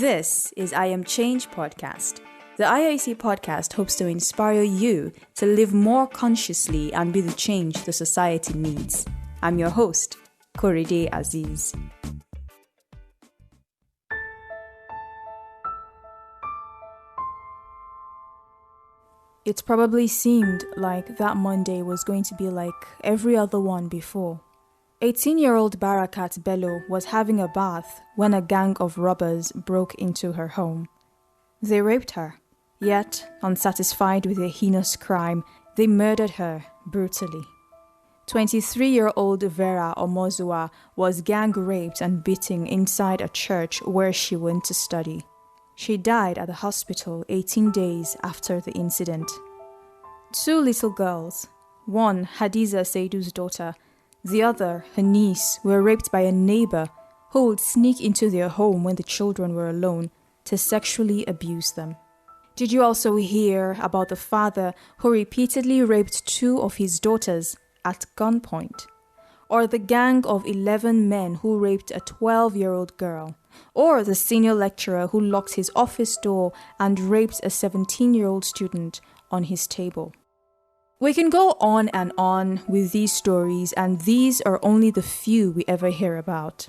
This is I Am Change podcast. The IAC podcast hopes to inspire you to live more consciously and be the change the society needs. I'm your host, Korede Azeez. It probably seemed like that Monday was going to be like every other one before. 18-year-old Barakat Bello was having a bath when a gang of robbers broke into her home. They raped her, yet, unsatisfied with their heinous crime, they murdered her brutally. 23-year-old Vera Omozua was gang raped and beaten inside a church where she went to study. She died at the hospital 18 days after the incident. Two little girls, one Hadiza Seidu's daughter, the other, her niece, were raped by a neighbor who would sneak into their home when the children were alone to sexually abuse them. Did you also hear about the father who repeatedly raped two of his daughters at gunpoint? Or the gang of 11 men who raped a 12-year-old girl? Or the senior lecturer who locked his office door and raped a 17-year-old student on his table? We can go on and on with these stories, and these are only the few we ever hear about.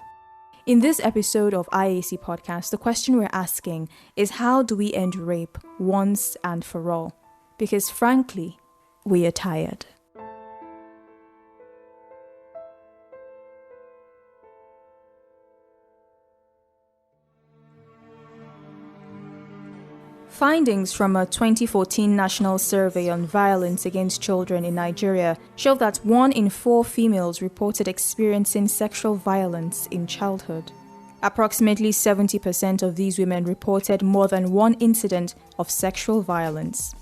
In this episode of IAC Podcast, the question we're asking is, how do we end rape once and for all? Because frankly, we are tired. Findings from a 2014 national survey on violence against children in Nigeria show that 1 in 4 females reported experiencing sexual violence in childhood. Approximately 70% of these women reported more than one incident of sexual violence.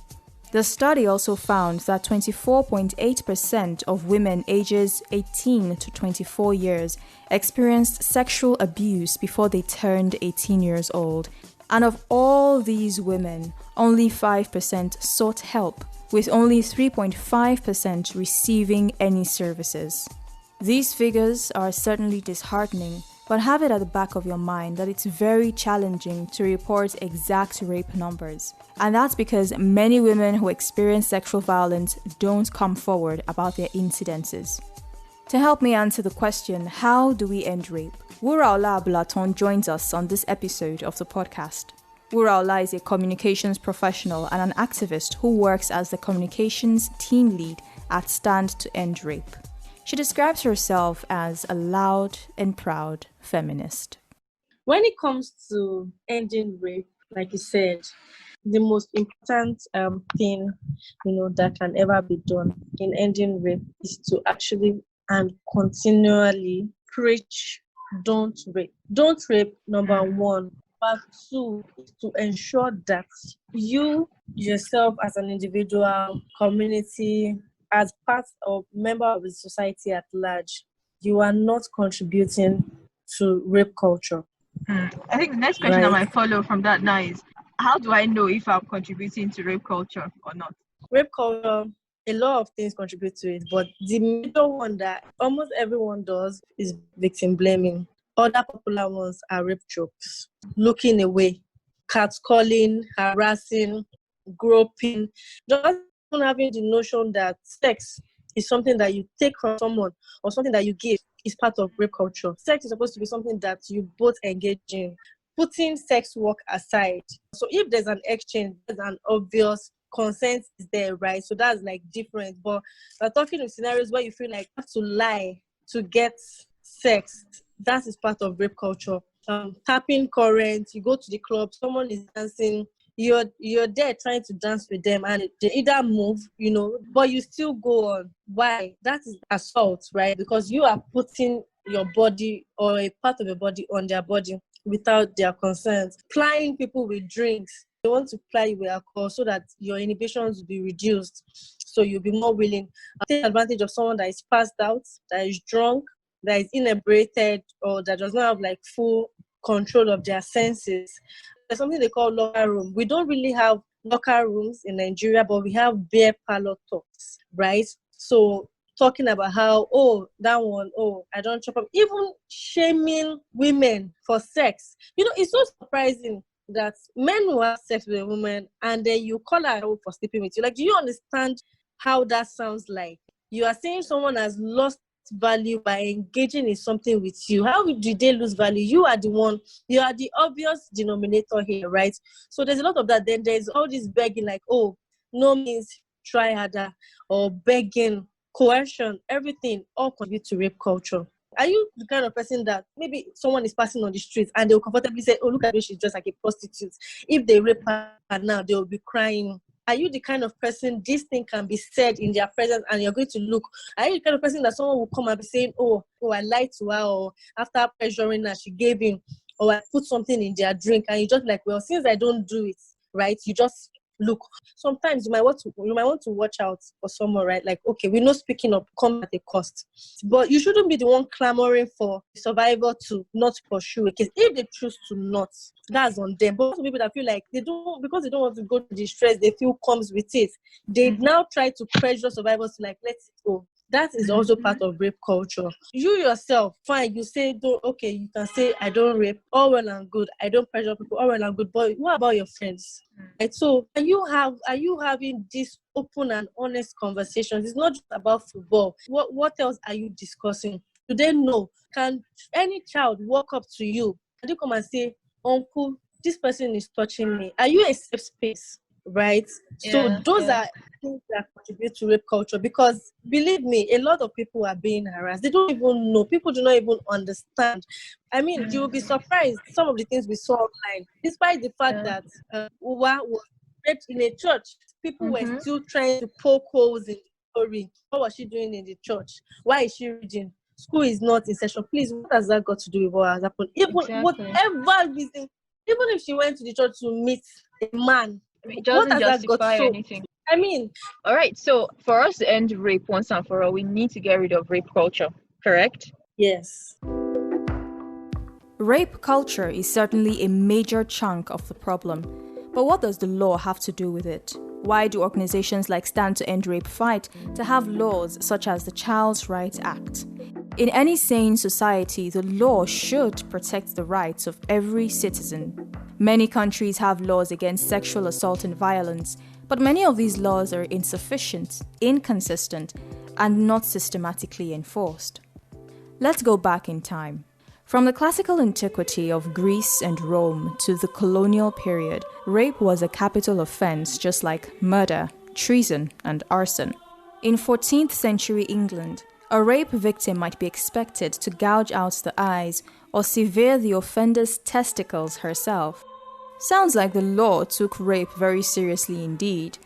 The study also found that 24.8% of women ages 18 to 24 years experienced sexual abuse before they turned 18 years old. And of all these women, only 5% sought help, with only 3.5% receiving any services. These figures are certainly disheartening, but have it at the back of your mind that it's very challenging to report exact rape numbers. And that's because many women who experience sexual violence don't come forward about their incidences. To help me answer the question, how do we end rape? Wuraola Abulatan joins us on this episode of the podcast. Wuraola is a communications professional and an activist who works as the communications team lead at Stand to End Rape. She describes herself as a loud and proud feminist. When it comes to ending rape, like you said, the most important thing that can ever be done in ending rape is to actually and continually preach don't rape. Don't rape, number one. Number two is to ensure that you yourself as an individual, community, as part of member of the society at large, you are not contributing to rape culture. I think the next question I might follow from that now is, how do I know if I'm contributing to rape culture or not? Rape culture, a lot of things contribute to it, but the major one that almost everyone does is victim blaming. Other popular ones are rape jokes, looking away, catcalling, harassing, groping, just having the notion that sex is something that you take from someone or something that you give is part of rape culture. Sex is supposed to be something that you both engage in. Putting sex work aside. So if there's an exchange, there's an obvious consent is there, right? So that's like different. But we're talking of scenarios where you feel like you have to lie to get sex. That is part of rape culture. Tapping current, you go to the club, someone is dancing, you're there trying to dance with them and they either move, but you still go on. Why? That is assault, right? Because you are putting your body or a part of your body on their body without their consent. Plying people with drinks. They want to ply you with alcohol so that your inhibitions will be reduced, so you'll be more willing. Take advantage of someone that is passed out, that is drunk, that is inebriated, or that does not have like full control of their senses. There's something they call locker room. We don't really have locker rooms in Nigeria, but we have beer parlor talks, right? So talking about how, oh, that one, oh, I don't chop up. Even shaming women for sex. It's so surprising that men will have sex with a woman and then you call her out for sleeping with you. Like, do you understand how that sounds like? You are saying someone has lost value by engaging in something with you. How do they lose value? You are the obvious denominator here, right? So there's a lot of that. Then there's all this begging, like, oh, no means try harder, or begging, coercion, everything all contribute to rape culture. Are you the kind of person that maybe someone is passing on the streets and they'll comfortably say, oh, look at me, she's just like a prostitute. If they rape her now, they'll be crying. Are you the kind of person this thing can be said in their presence and you're going to look? Are you the kind of person that someone will come and be saying, oh, I lied to her, or after pressuring her, she gave in, or I put something in their drink, and you just like, well, since I don't do it, right? You just look. Sometimes you might want to watch out for someone, right? Like, okay, we know speaking up comes at a cost, but you shouldn't be the one clamoring for the survivor to not pursue it. Because if they choose to not, that's on them. But some people that feel like they don't, because they don't want to go to the stress they feel comes with it, they now try to pressure survivors to like, let it go. That is also part of rape culture. You yourself, fine, you say, okay, you can say, I don't rape, all well and good. I don't pressure people, all well and good. But what about your friends? Right? So are you having this open and honest conversations? It's not just about football. What else are you discussing? Do they know? Can any child walk up to you and you come and say, Uncle, this person is touching me? Are you a safe space? Right? So those are things that contribute to rape culture, because believe me, a lot of people are being harassed. They don't even know. People do not even understand. I mean, you will be surprised some of the things we saw online, despite the fact that Uwa was raped in a church. People were still trying to poke holes in the story. What was she doing in the church? Why is she reading? School is not in session. Please, what has that got to do with what has happened? Whatever reason, even if she went to the church to meet a man, it doesn't justify anything. I mean, all right. So for us to end rape once and for all, we need to get rid of rape culture, correct? Yes. Rape culture is certainly a major chunk of the problem. But what does the law have to do with it? Why do organizations like Stand to End Rape fight to have laws such as the Child's Rights Act? In any sane society, the law should protect the rights of every citizen. Many countries have laws against sexual assault and violence, but many of these laws are insufficient, inconsistent, and not systematically enforced. Let's go back in time. From the classical antiquity of Greece and Rome to the colonial period, rape was a capital offense just like murder, treason, and arson. In 14th century England, a rape victim might be expected to gouge out the eyes or sever the offender's testicles herself. Sounds like the law took rape very seriously indeed.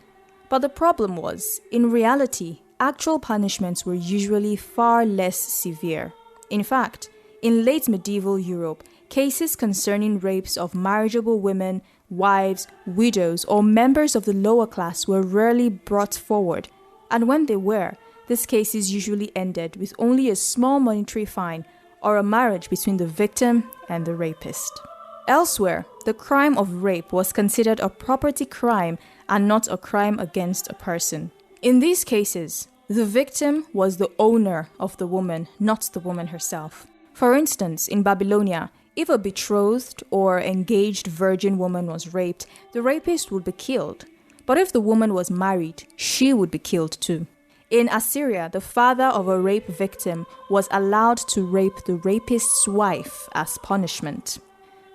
But the problem was, in reality, actual punishments were usually far less severe. In fact, in late medieval Europe, cases concerning rapes of marriageable women, wives, widows, or members of the lower class were rarely brought forward, and when they were, these cases usually ended with only a small monetary fine or a marriage between the victim and the rapist. Elsewhere, the crime of rape was considered a property crime and not a crime against a person. In these cases, the victim was the owner of the woman, not the woman herself. For instance, in Babylonia, if a betrothed or engaged virgin woman was raped, the rapist would be killed. But if the woman was married, she would be killed too. In Assyria, the father of a rape victim was allowed to rape the rapist's wife as punishment.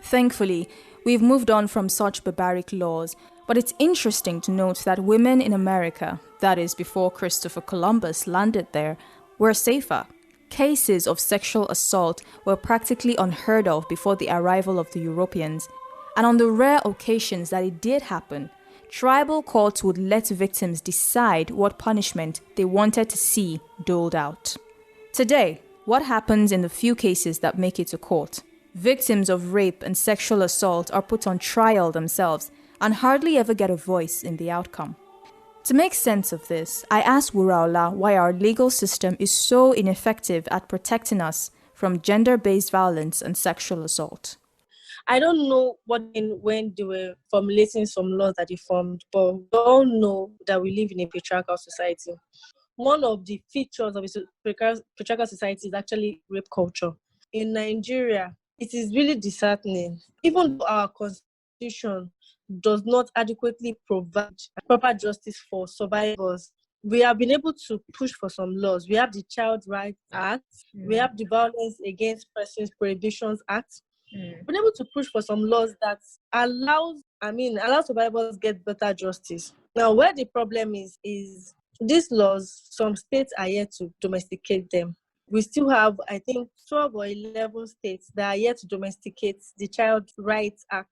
Thankfully, we've moved on from such barbaric laws, but it's interesting to note that women in America, that is before Christopher Columbus landed there, were safer. Cases of sexual assault were practically unheard of before the arrival of the Europeans, and on the rare occasions that it did happen, tribal courts would let victims decide what punishment they wanted to see doled out. Today, what happens in the few cases that make it to court? Victims of rape and sexual assault are put on trial themselves and hardly ever get a voice in the outcome. To make sense of this, I asked Wuraola why our legal system is so ineffective at protecting us from gender-based violence and sexual assault. I don't know when they were formulating some laws that they formed, but we all know that we live in a patriarchal society. one of the features of a patriarchal society is actually rape culture. In Nigeria, it is really disheartening. Even though our constitution does not adequately provide proper justice for survivors, we have been able to push for some laws. We have the Child Rights Act, we have the Violence Against Persons Prohibitions Act. We've been able to push for some laws that allow survivors get better justice. Now, where the problem is these laws, some states are yet to domesticate them. We still have, I think, 12 or 11 states that are yet to domesticate the Child Rights Act.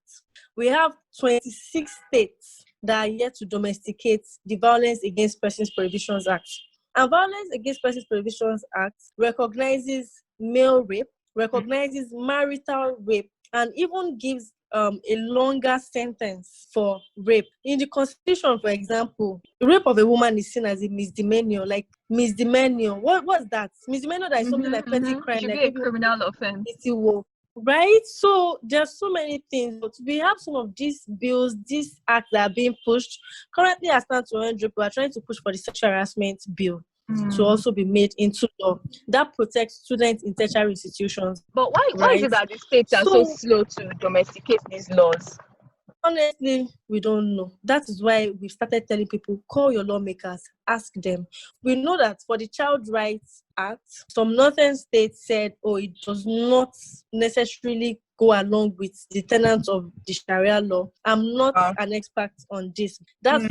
We have 26 states that are yet to domesticate the Violence Against Persons Prohibitions Act. And Violence Against Persons Prohibitions Act recognizes male rape, recognizes marital rape, and even gives a longer sentence for rape. In the Constitution, for example, rape of a woman is seen as a misdemeanor. Like misdemeanor, what's that? Misdemeanor, that is something like petty crime. It should like be a criminal offense. Right? So there's so many things. But we have some of these bills, these acts that are being pushed. Currently, as stand to 100, we are trying to push for the sexual harassment bill to also be made into law that protects students in tertiary institutions. But why is it that the states are so slow to domesticate these laws? Honestly, we don't know. That is why we've started telling people, call your lawmakers, ask them. We know that for the Child Rights Act, some northern states said, it does not necessarily go along with the tenets of the Sharia law. I'm not an expert on this. That's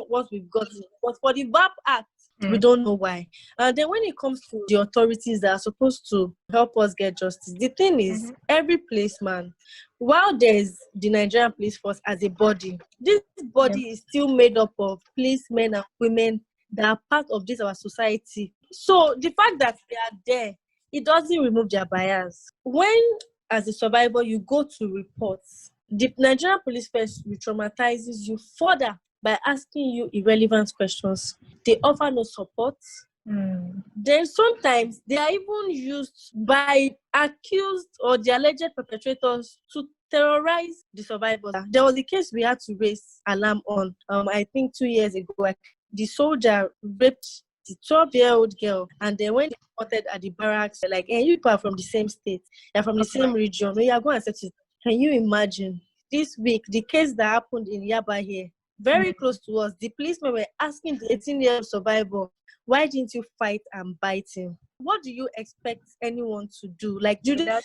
what we've got. But for the VAP Act, we don't know why. And then when it comes to the authorities that are supposed to help us get justice, the thing is, every policeman, while there's the Nigerian police force as a body, this body is still made up of policemen and women that are part of this our society. So the fact that they are there, it doesn't remove their bias. When, as a survivor, you go to reports, the Nigerian police force re-traumatizes you further by asking you irrelevant questions. They offer no support. Then sometimes they are even used by accused or the alleged perpetrators to terrorize the survivors. There was a case we had to raise alarm on, I think 2 years ago. The soldier raped the 12-year-old girl, and then when they reported at the barracks, they're like, you people are from the same state, you're from the same region, you are going to settle. Can you imagine? This week, the case that happened in Yaba here, very close to us, the policemen were asking the 18-year-old survivor, why didn't you fight and bite him? What do you expect anyone to do?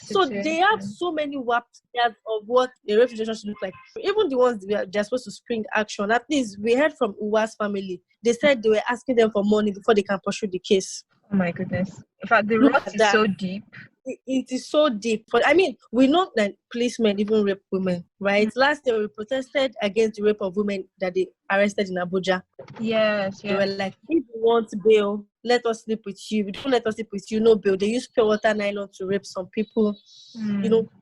So they have so many warped ideas of what a refugee should look like. Even the ones they're supposed to spring action. At least we heard from Uwa's family. They said they were asking them for money before they can pursue the case. Oh my goodness. In fact, the rot is so deep. It is so deep. But we know that policemen even rape women, right? Last year we protested against the rape of women that they arrested in Abuja. Yes. They were like, if you want bail, let us sleep with you. If you don't let us sleep with you, no bail. They use pure water nylon to rape some people.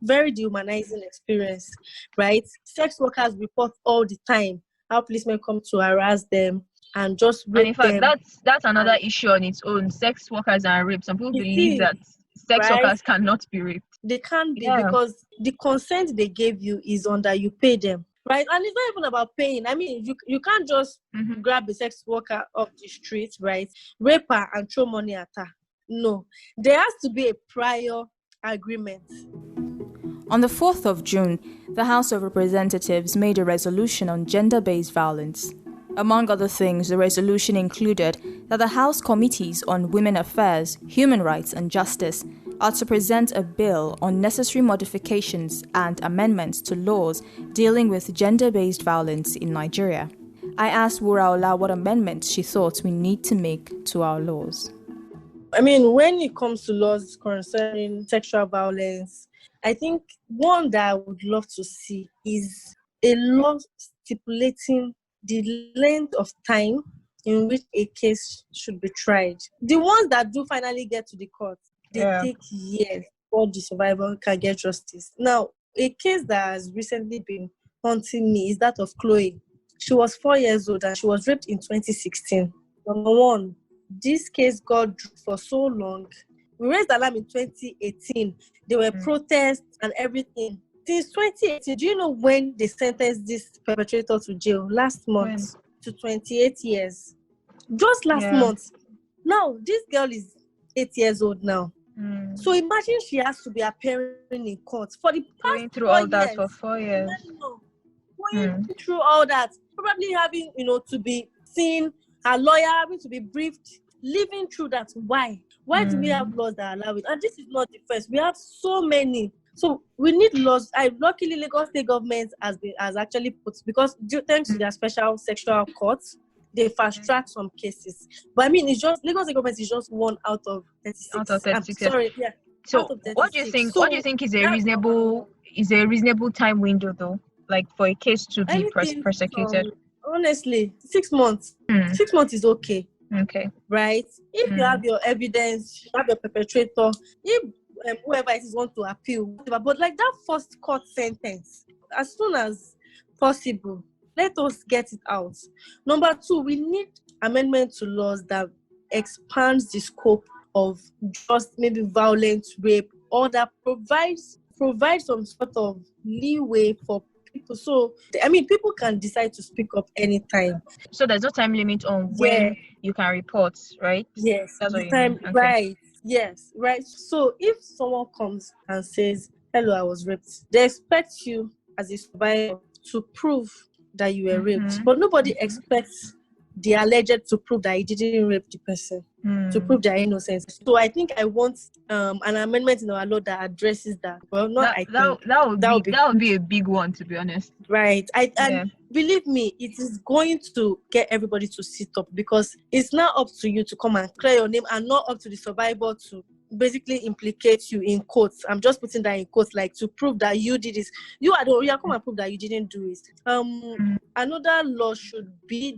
Very dehumanizing experience, right? Sex workers report all the time how policemen come to harass them and just rape them. And in fact, that's another issue on its own. Sex workers are raped. Some people believe that sex workers cannot be raped. They can't be because the consent they gave you is on that you pay them, right? And it's not even about paying. You can't just grab a sex worker off the street, right? Rape her and throw money at her. No. There has to be a prior agreement. On the 4th of June, the House of Representatives made a resolution on gender-based violence. Among other things, the resolution included that the House Committees on Women Affairs, Human Rights and Justice are to present a bill on necessary modifications and amendments to laws dealing with gender-based violence in Nigeria. I asked Wuraola what amendments she thought we need to make to our laws. When it comes to laws concerning sexual violence, I think one that I would love to see is a law stipulating the length of time in which a case should be tried. The ones that do finally get to the court, they take years before the survivor can get justice. Now, a case that has recently been haunting me is that of Chloe. She was 4 years old and she was raped in 2016. Number one, this case got dragged for so long. We raised alarm in 2018. There were protests and everything. Since 2018, do you know when they sentenced this perpetrator to jail? Last month to 28 years. Just last month. Now, this girl is 8 years old now. So imagine she has to be appearing in court for the past Going through 4 all that years. for 4 years. Going through all that, probably having, to be seen, her lawyer having to be briefed, living through that. Why? Why do we have laws that allow it? And this is not the first. We have so many. So we need laws. Luckily, Lagos State government has actually put, because thanks to their special sexual courts, they fast track some cases. But I mean, it's just Lagos State government is just one out of 36. Out of 36. I'm sorry, yeah. So out of 36. what do you think? So what do you think is a reasonable time window though, like for a case to be prosecuted? Honestly, 6 months. 6 months is okay. Okay. Right? If you have your evidence, you have your perpetrator, if whoever it is want to appeal, whatever, but like that first court sentence, as soon as possible, let us get it out. Number 2, we need amendment to laws that expands the scope of just maybe violent rape, or that provides some sort of leeway for people. So, I mean, people can decide to speak up anytime. So there's no time limit on when you can report, right? Yes. That's what you time, mean. Okay. Right. Yes. Right. So if someone comes and says, "Hello, I was raped," they expect you as a survivor to prove that you were raped. But nobody expects the alleged to prove that he didn't rape the person, to prove their innocence. So I think I want an amendment in our law that addresses that. Well, that would be a big one, to be honest. Right. And believe me, it is going to get everybody to sit up, because it's not up to you to come and clear your name, and not up to the survivor to basically implicate you in courts. I'm just putting that in quotes, like to prove that you did this. You come and prove that you didn't do it. Another law should be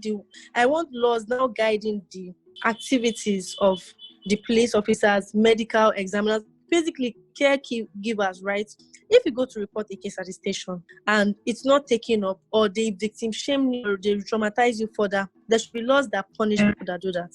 I want laws now guiding the activities of the police officers, medical examiners, basically caregivers, right? If you go to report a case at the station and it's not taken up, or the victim shame you, or they traumatize you further, there should be laws that punish people that do that.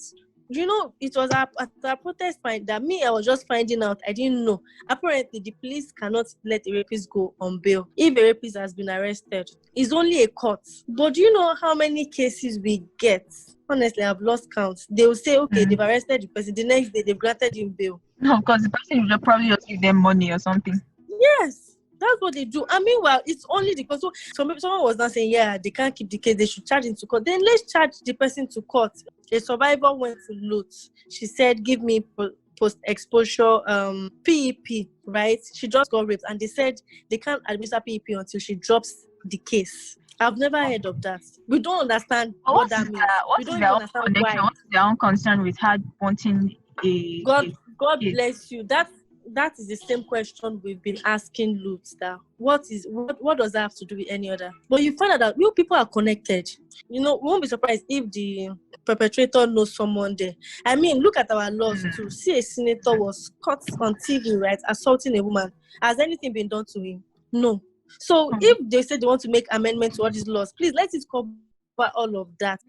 It was at a protest find that I was just finding out. I didn't know. Apparently, the police cannot let a rapist go on bail if a rapist has been arrested. It's only a court. But do you know how many cases we get? Honestly, I've lost count. They will say, okay, they've arrested the person. The next day, they've granted him bail. No, because the person will probably just give them money or something. Yes. That's what they do. And meanwhile, it's only the court. So someone was not saying, they can't keep the case, they should charge him to court. Then let's charge the person to court. A survivor went to loot. She said, give me post-exposure PEP, right? She just got raped. And they said they can't administer PEP until she drops the case. I've never heard of that. We don't understand what that means. We don't even understand why. What's their own concern with her wanting a... God bless you. That is the same question we've been asking Lutz, that what does that have to do with any other? But you find out that real people are connected. We won't be surprised if the perpetrator knows someone there. I mean, look at our laws too. See, a senator was caught on TV, right, assaulting a woman. Has anything been done to him? No. So if they say they want to make amendments to all these laws, please let it cover all of that.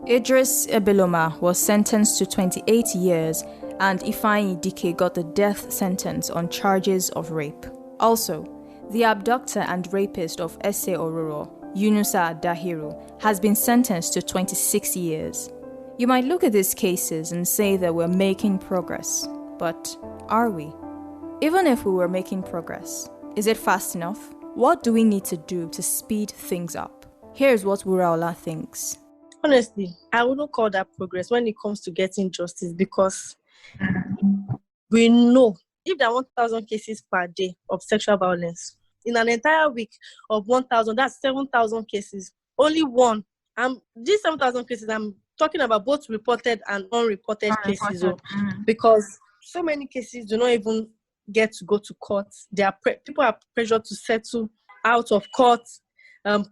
Idris Ebeloma was sentenced to 28 years, and Ifeanyi Dike got the death sentence on charges of rape. Also, the abductor and rapist of Ese Oruro, Yunusa Dahiru, has been sentenced to 26 years. You might look at these cases and say that we're making progress, but are we? Even if we were making progress, is it fast enough? What do we need to do to speed things up? Here's what Wuraola thinks. Honestly, I wouldn't call that progress when it comes to getting justice, because we know if there are 1,000 cases per day of sexual violence, in an entire week of 1,000, that's 7,000 cases. Only one. These 7,000 cases, I'm talking about both reported and unreported cases. Because so many cases do not even get to go to court. People are pressured to settle out of court.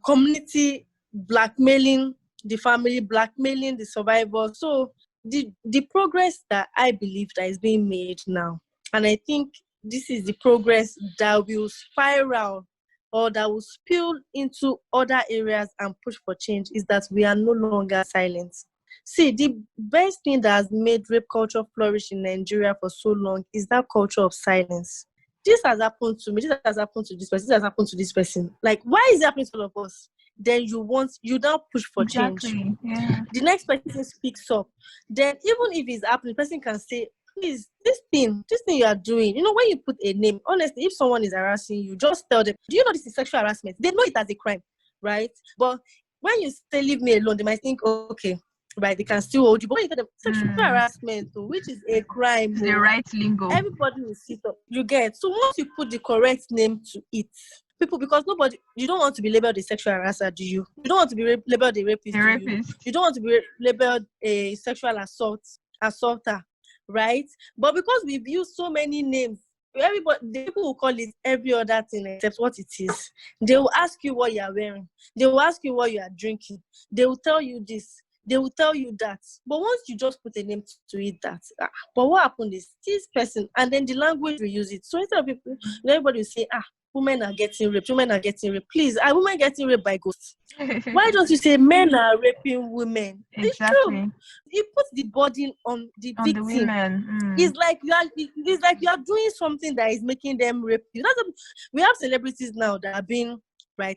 Community blackmailing the family, blackmailing the survivors. So the progress that I believe that is being made now, and I think this is the progress that will spiral or that will spill into other areas and push for change, is that we are no longer silent. See, the best thing that has made rape culture flourish in Nigeria for so long is that culture of silence. This has happened to me, this has happened to this person, this has happened to this person. Like, why is it happening to all of us? then you now push for change. Exactly. Yeah. The next person speaks up. Then even if it's happening, the person can say, please, this thing you are doing, when you put a name, honestly, if someone is harassing you, just tell them, do you know this is sexual harassment? They know it as a crime, right? But when you say leave me alone, they might think, okay, right, they can still hold you. But when you tell them sexual harassment, which is a crime, The right lingo. everybody will sit up. You get. So once you put the correct name to it, people, because you don't want to be labeled a sexual harasser, do you? You don't want to be labeled a rapist, do you? You don't want to be labeled a sexual assaulter, right? But because we've used so many names, the people will call it every other thing except what it is. They will ask you what you are wearing. They will ask you what you are drinking. They will tell you this. They will tell you that. But once you just put a name to it, that. But what happened is this person, and then the language we use it. So instead of people, everybody will say, women are getting raped. Women are getting raped. Please, are women getting raped by ghosts? Why don't you say men are raping women? Exactly. It's true. You put the burden on the victim. The women. It's like you are doing something that is making them rape you. We have celebrities now that are being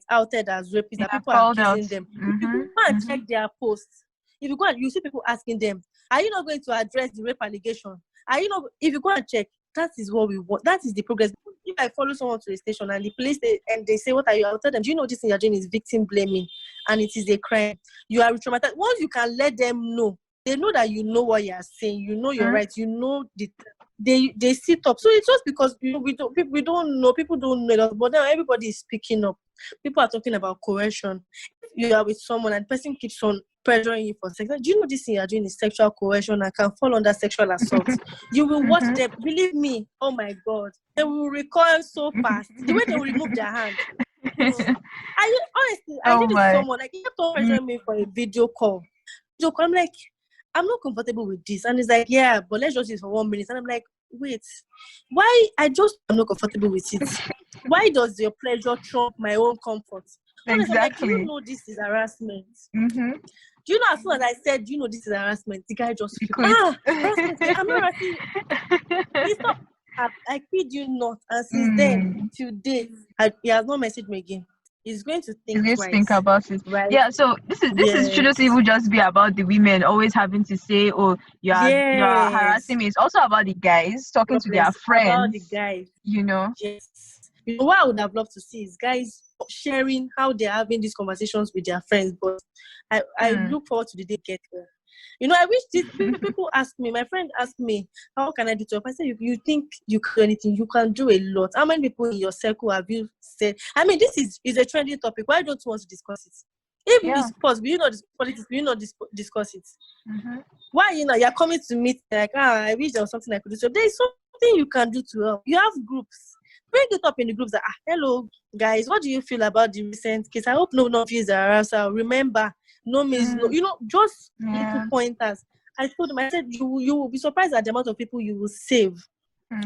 outed as rapists. That people are accusing them. If you go and check their posts, if you go and you see people asking them, are you not going to address the rape allegation? If you go and check, that is what we want. That is the progress. If I follow someone to the station and the police and they say, what are you? I'll tell them, do you know this thing you're doing is victim blaming and it is a crime. You are traumatized. Once you can let them know, they know that you know what you are saying. You know you're right. You know they sit up. So it's just because we don't know. People don't know. But now everybody is speaking up. People are talking about coercion. If you are with someone and the person keeps on pressuring you for sex, do you know this thing you're doing is sexual coercion and can fall under sexual assault? You will watch them. Believe me. Oh my God. They will recoil so fast. The way they will remove their hand. Honestly, I did it to someone. Like, he kept on pressuring me for a video call. I'm like, I'm not comfortable with this. And he's like, yeah, but let's just do it for 1 minute. And I'm like, wait, why? I'm not comfortable with it. Why does your pleasure trump my own comfort? Honestly, Exactly. I'm like, do you know this is harassment? Do you know, as soon as I said, do you know this is harassment, the guy just harassment. I'm not harassing you. Stop. I kid you not. And since then, till date, he has not messaged me again. He's going to think twice. Think about it. Right? Yeah, so this shouldn't even just be about the women always having to say, oh, you're harassing me. It's also about the guys talking to their friends. About the guys. Yes. What I would have loved to see is guys sharing how they're having these conversations with their friends. But I look forward to the day get there. I wish these people ask me. My friend asked me, how can I do to help? I said, you think you can do anything? You can do a lot. How many people in your circle have you said? I mean, this is a trending topic. Why don't you want to discuss it? If it's possible, politics, discuss it. Why, you're coming to meet like, I wish there was something I could do. So there is something you can do to help. You have groups. Bring it up in the groups that, hello, guys, what do you feel about the recent case? I hope no one of you is a harasser. Remember, no means no. Just little pointers. I told them, I said, you will be surprised at the amount of people you will save,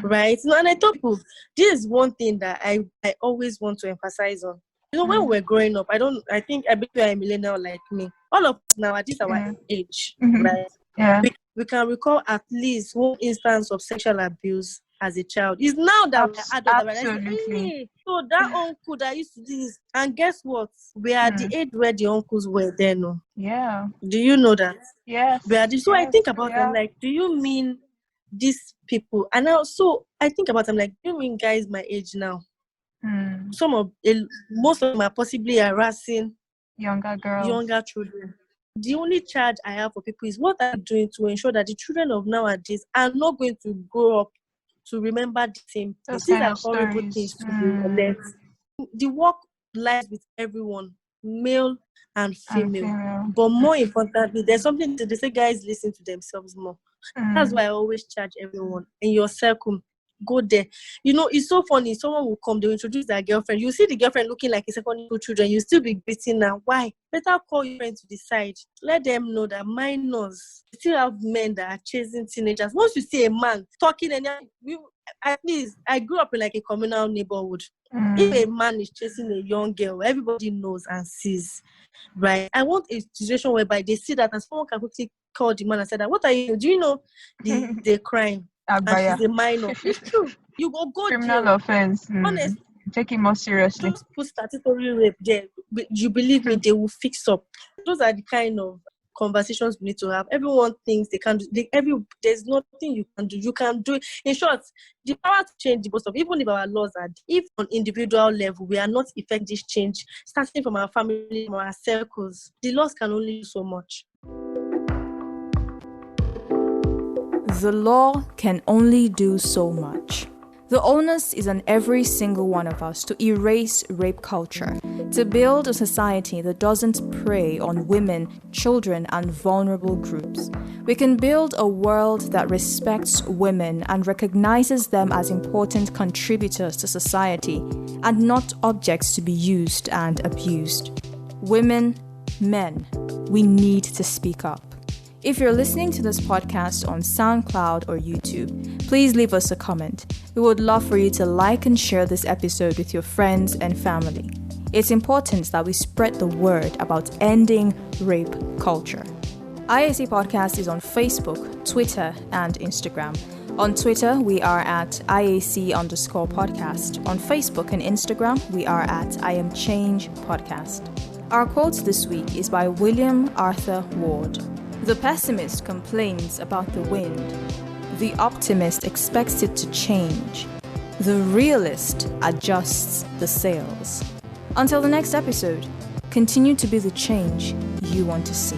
right? And I told people, this is one thing that I always want to emphasize on. When we were growing up, I think I bet you are a millennial like me. All of us now at this our age, right? Yeah. We can recall at least one instance of sexual abuse as a child. It's now that we're adults. Absolutely. So that uncle that used to do this, and guess what? We are at the age where the uncles were then. No? Yeah. Do you know that? Yes. So I think about them like, do you mean these people? And now, so I think about them like, do you mean guys my age now? Most of them are possibly harassing younger girls, younger children. The only charge I have for people is what are you doing to ensure that the children of nowadays are not going to grow up to remember the same things. These are horrible things to be. The work lies with everyone, male and female. But more importantly, there's something they say guys listen to themselves more. That's why I always charge everyone in your circle. Go there. It's so funny. Someone will come, they'll introduce their girlfriend. You see the girlfriend looking like a second two children. You still be beating now. Why? Better call your friend to the side. Let them know that minors still have men that are chasing teenagers. Once you see a man talking, at least I grew up in like a communal neighborhood. If a man is chasing a young girl, everybody knows and sees. Right? I want a situation whereby they see that and someone can quickly call the man and say that, what are you? Do you know the crime? And she's a minor. It's true. You go criminal jail. offense. Honest, Take it more seriously. Just put statutory rape there. You believe me, they will fix up. Those are the kind of conversations we need to have. Everyone thinks they can do. There's nothing you can do. You can do it. In short, the power to change the most of, even if our laws are, if on individual level we are not effecting this change, starting from our family, from our circles, the laws can only do so much. The law can only do so much. The onus is on every single one of us to erase rape culture, to build a society that doesn't prey on women, children, and vulnerable groups. We can build a world that respects women and recognizes them as important contributors to society and not objects to be used and abused. Women, men, we need to speak up. If you're listening to this podcast on SoundCloud or YouTube, please leave us a comment. We would love for you to like and share this episode with your friends and family. It's important that we spread the word about ending rape culture. IAC Podcast is on Facebook, Twitter, and Instagram. On Twitter, we are at IAC_podcast. On Facebook and Instagram, we are at I Am Change Podcast. Our quote this week is by William Arthur Ward. The pessimist complains about the wind. The optimist expects it to change. The realist adjusts the sails. Until the next episode, continue to be the change you want to see.